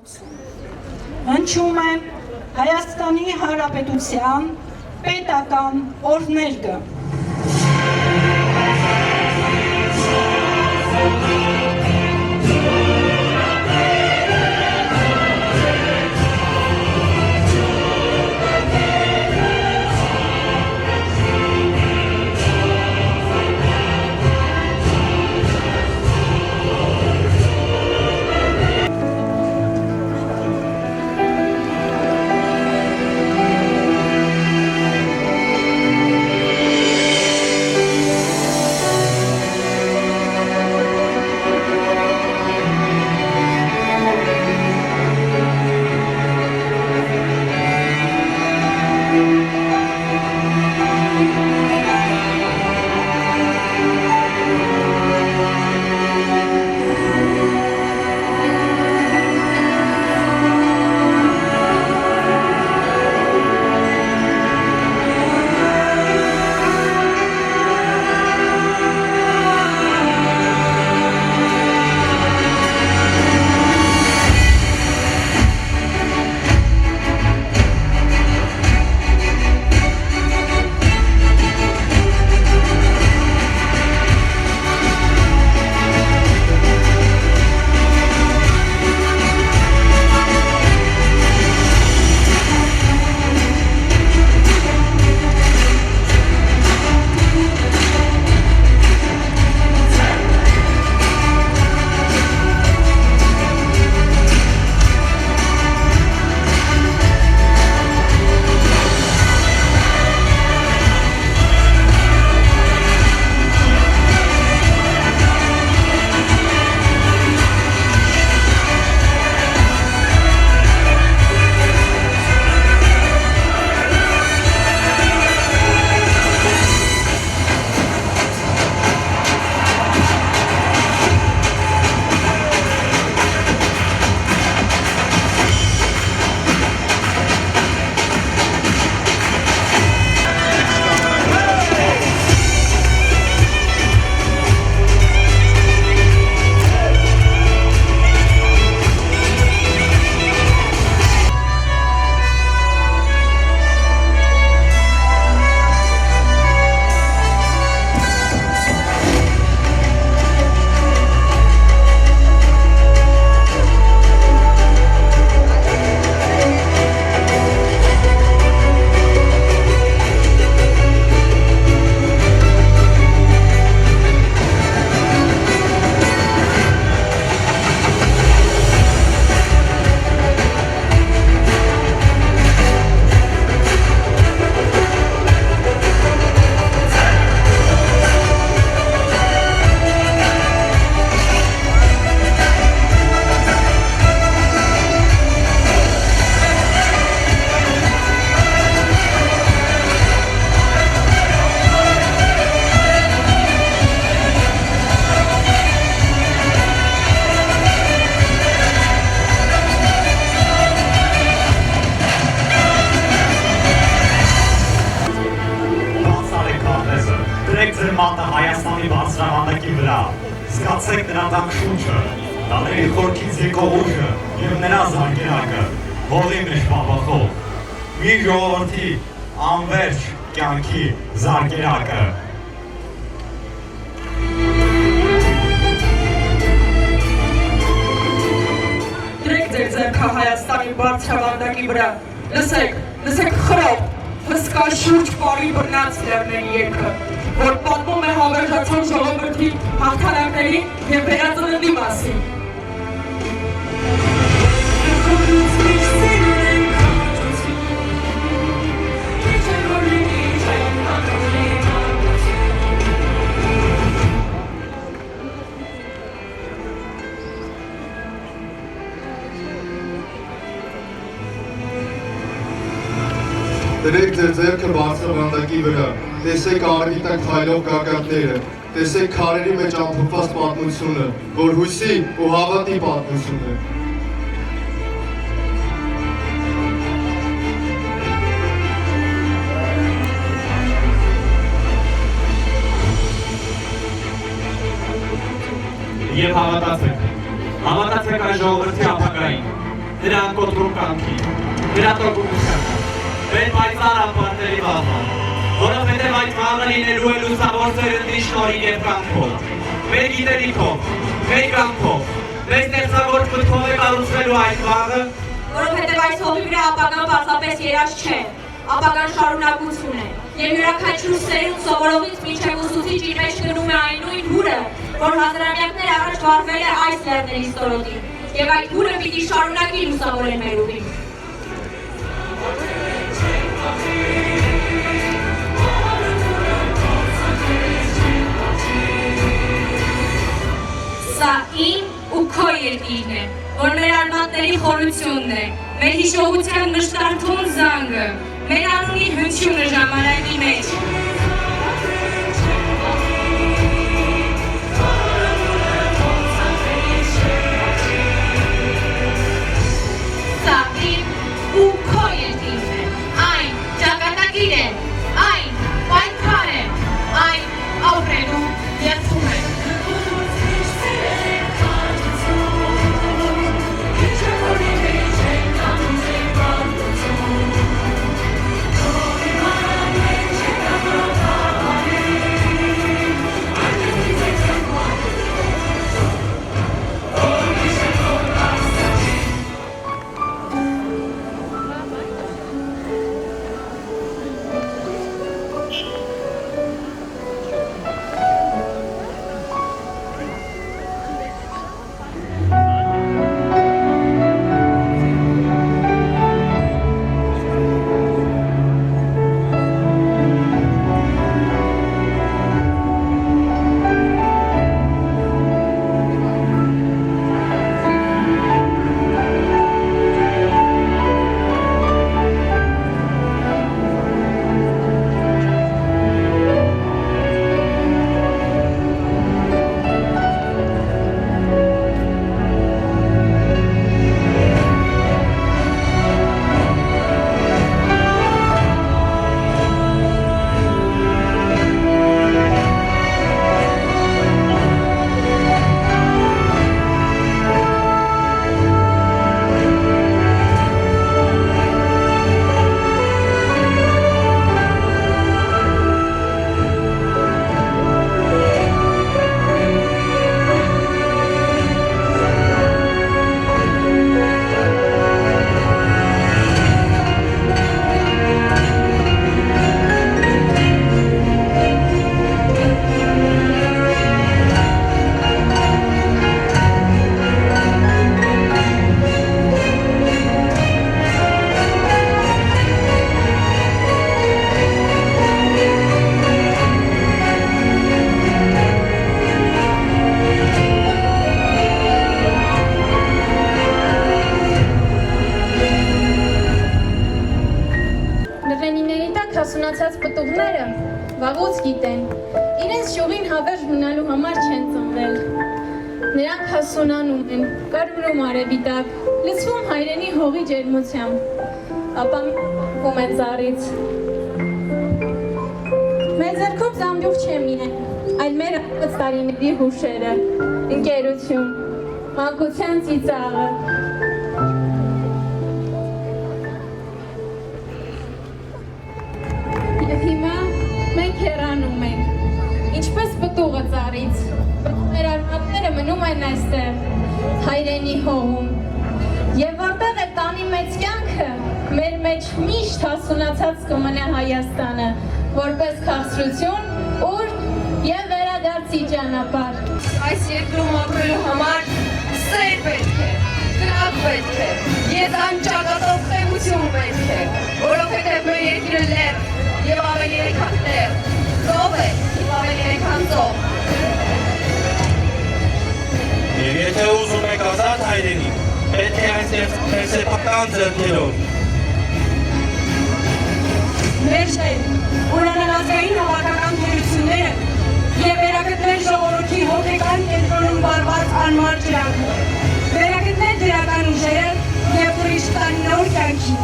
Հնչում է Հայաստանի Հանրապետության պետական օրհներգը։ Մատը Հայաստանի բարձրավանդակի վրա, զգացեք նրա տակ շունչը, դատերի խորքից եկող ուժը և նրա զարկերակը, հողի մեջ բաբախող, մի ժողովրդի անվերջ կյանքի զարկերակը։ Դրեք ձեր ձեռքը Հայաստանի բարձրավանդակի վրա, լսեք խրոտ, հսկա շուրջ պարի բռնած լեռների երգը, որ պատմում է հավերժացան ժողովրդի հաղթանակների և վերածննդի մասին։ Դրեք ձեր ձեռքը բարձրավանդակի վրա, տեսեք արևի տակ քայլող գագաթները, տեսեք քարերի մեջ ամփոփված պատմությունը, որ հույսի ու հավատի պատմություն է։ Եվ հավատացեք, հավատացեք այս ժողովրդի ապագային, նրան կոտրում կանքի, գրատողության, մեր պայծառ ապարտերի վաղը, որովհետև այդ վաղը լինելու է լուսավոր սերնդի շնորհիվ և կանքով, մեր գիտելիքով, մեր կամքով, մեր ստեղծագործ մտքով է կառուցվելու այդ վաղը, որովհետև այս հողի վրա ապագան պարզապես երազ չէ, ապագան շարունակություն է, և յուրաքանչյուր սերունդ սովորողից մինչև ուսուցիչ իր մեջ գնում է այն նույն հուրը, որ հազարամյակներ առաջ վառվել է այս լեռների ստորոտին, և այդ հուրը պիտի շարունակի լուսավորել մեր ուղին։ Սա իմ ու քո երկիրն է, որ մեր արմատների խորությունն է, մեր հիշողության մշտարթուն զանգը, մեր անունի հնչյունը ժամանակի մեջ։ Սա իմ ու քո երկիրն է, այն ճակատագիր է, այն պայքար է, այն ապրելու երդում է։ հասունացած պտուղները վաղուց գիտեն, իրենց շուղին հավերժ մնալու համար չեն ծնվել։ Նրանք հասունանում են, կարմրում արևի տակ, լցվում հայրենի հողի ջերմությամբ, ապա ում է ծառից։ Մեր ձեռքում զամբյուղ չեմ իրեն, այլ մեր ապած տարիների հուշերը, ընկերություն, մանկության ծիծաղը։ Եվ հիմա մենք հեռանում ենք, ինչպես պտուղը ծառից, մեր արմատները մնում են այստեղ, հայրենի հողում։ Եվ որտեղ է տանի մեծ կյանքը, մեր մեջ միշտ հասունացած կմնա Հայաստանը, որպես քաղցրություն, ուր և վերադարձի ճանապարհ։ Այս երկրում ապրելու համար սեր պետք է, կնակ պետք է, և անճակատող խեղություն պետք է, որովհետև մեր երկիրը լեռ և ավելի եկան լեռ, ծով է և ավելի եկան ծով։ Եվ եթե ուզում եք ազատ հայրենի, պետք է այնտեղ փերսեփական ձեռքերով։ Մեր շեն, ունենալ ազգային հավաքական թերությունները և վերագտնել ժողովրդի հոգեկան կենտրոնում վարված անմար ջրանքը, վերագտնել դրական ուժերը և ուրիշ տան նոր կյանքի։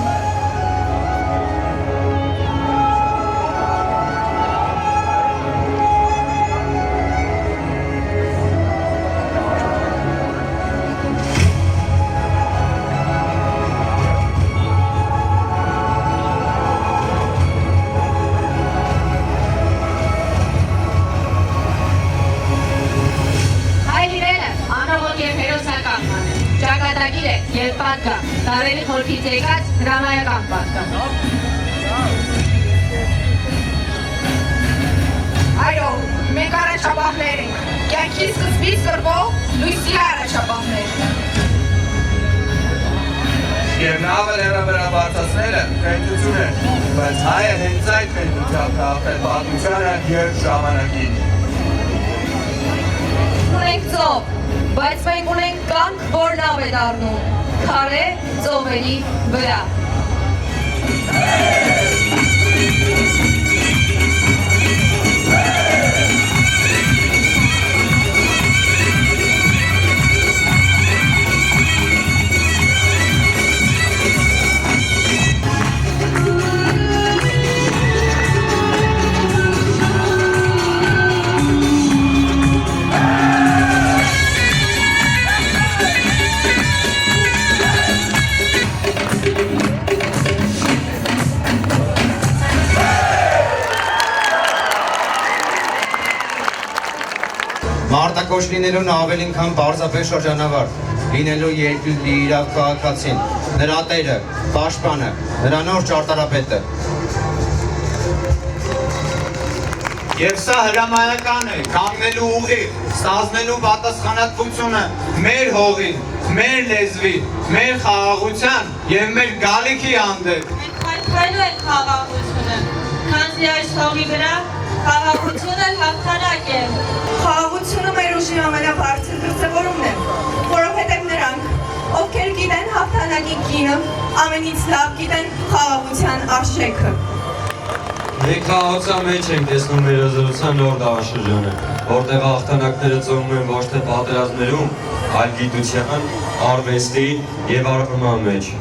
եւ պատկա, տարերի խորքից եկած հրամայական պատկա։ Այո, մենք առաջապահներ ենք, կյանքի սկզբից կրվող լույսի առաջապահներ։ Եվ նավը հեռավրա բարձացնելը պետություն է, բայց հայը հենց այդ պետությամբ կապել պատմությանը և ժամանակին։ Ունենք ծով, բայց մենք ունենք կամք, որ նավ է դառնում, քարե ծովերի վրա։ Մարտակոչ լինելուն ավելին քան պարզապես շրջանավար, լինելու երկրի իրավ քաղաքացին, նրա տերը, պաշտպանը, նրա նոր ճարտարապետը։ Եվ սա հրամայական է, կանգնելու ուղիղ, ստանձնելու պատասխանատվությունը մեր հողին, մեր լեզվին, մեր խաղաղության և մեր գալիքի հանդեպ։ Մենք քայքայլու ենք խաղաղությունը, քանզի այս հողի վրա խաղաղությունը հաղթանակ է։ Խաղաղությունը մեր ուժի ամենաբարձր դրսևորումն է, որովհետև նրանք, ովքեր գիտեն հաղթանակի գինը, ամենից լավ գիտեն խաղաղության արժեքը։ Մենք խաղաղության մեջ ենք տեսնում մեր ազատության նոր դարաշրջանը, որտեղ հաղթանակները ծնվում են ոչ թե պատերազմներում, այլ գիտության, արվեստի և արվման մեջ։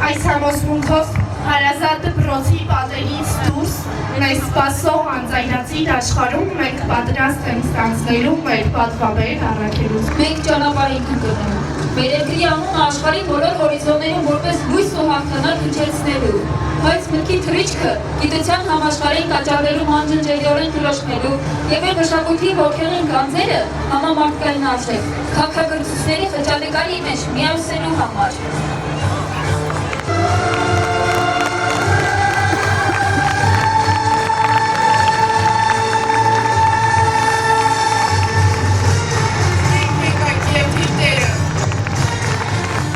Այս համոզմունքով հարազատ դպրոցի պատերից դուրս մեզ սպասող անձայնացիր աշխարհում մենք պատրաստ ենք ստանձնելու մեր պատվաբեր առաքելուց։ Մենք ճանապարհ ենք ընկնում։ Մեր երկրի անունը աշխարհի բոլոր հորիզոններում որպես լույս ու հաղթանակ հնչեցնելու, բայց մտքի թռիչքը գիտության համաշխարհային կաճառներում անջնջելիորեն դրոշմելու եւ մեր մշակույթի ողջունին գանձերը համամարտկային արժեք, քաղաքակրթությունների խճալեկանի մեջ միացնելու համար։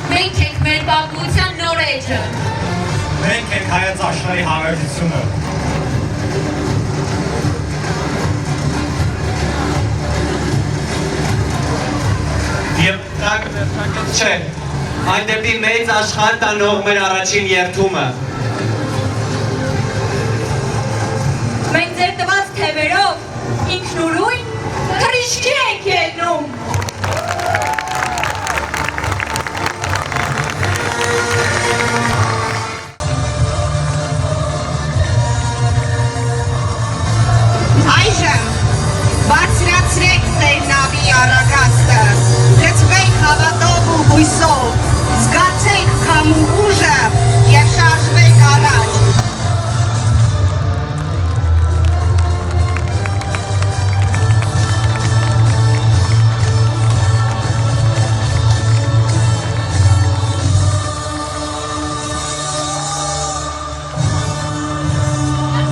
Մենք ենք մեր պատմության նոր էջը։ Մենք ենք հայաց աշխարհի հավերժությունը։ Եվ դա կտեղնակետ չէ, այն դեպի մեծ աշխարհ տանող մեր առաջին երթումը։ Մենք ձեր տված թևերով ինքնուրույն թռիչքի